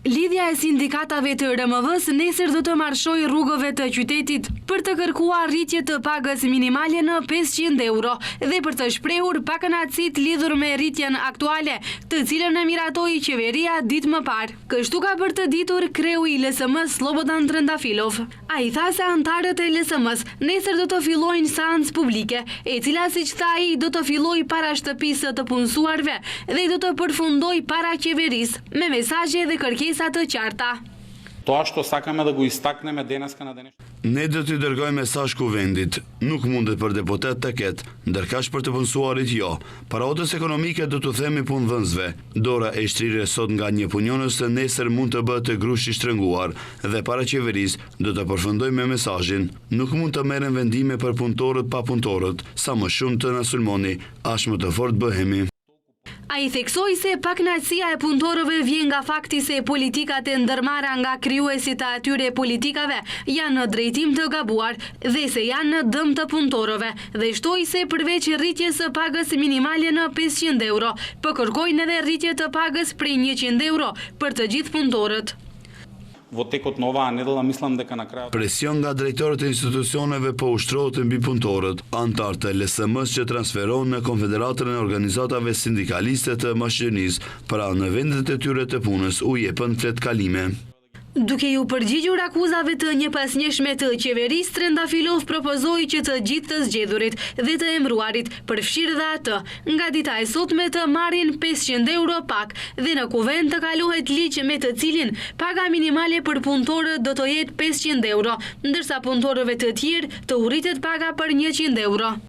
Lidhja e sindikatave të RMV-s nesër do të marshojë rrugëve të qytetit për të kërkuar rritje të pagës minimale në 500 euro dhe për të shprehur pakënaqësitë lidhur me rritjen aktuale, të cilën e miratoi qeveria ditë më parë. Kështu ka për të ditur kreu i LSM-s Slobodan Trendafilov. Ai tha se anëtarët e LSM-s nesër do të fillojnë seancë publike, e cila siç tha ai do të fillojë para shtëpisë të punësuarve dhe do të përfundojë para qeverisë me mesazhe dhe kërkesa të qarta. Ne do t'i dërgojmë mesazh kuvendit. Nuk mundet për deputet të ketë, ndërkaq për të punësuarit jo. Para otës ekonomike do t'u themi punëdhënësve. Dora e shtrirë sot nga një punionës se nesër mund të bëhet e grushi shtrënguar dhe para qeverisë do të përfundojmë me mesazhin. Nuk mund të merren vendime për punëtorët pa punëtorët. Sa më shumë të na sulmoni, aq më të fortë bëhemi. Ai theksoi se pakënaqësia e punëtorëve vjen nga fakti se politikat e ndërmarra nga krijuesit e atyre politikave janë në drejtim të gabuar dhe se janë në dëm të punëtorëve, dhe shtoi se përveç rritjes së pagës minimale në 500 euro, po kërkojnë edhe rritje të pagës prej 100 euro për të gjithë punëtorët. Presion nga drejtorët e institucioneve po ushtrohet mbi punëtorët, anëtarë të LSM-s që transferohen në Konfederatën e Organizatave Sindikaliste të Maqedonisë, pra në vendet e tyre të punës u jepën fletkalime. Duke ju përgjigjur akuzave të njëpasnjëshme të qeverisë, Trendafilov propozoi që të gjithë të zgjedhurit dhe të emëruarit, përfshirë dhe atë, nga dita e sotme të marrin 500 euro pak dhe në kuvend të kalohet ligj me të cilin paga minimale për punëtorët do të jetë 500 euro, ndërsa punëtorëve të tjerë të urritet paga për 100 euro.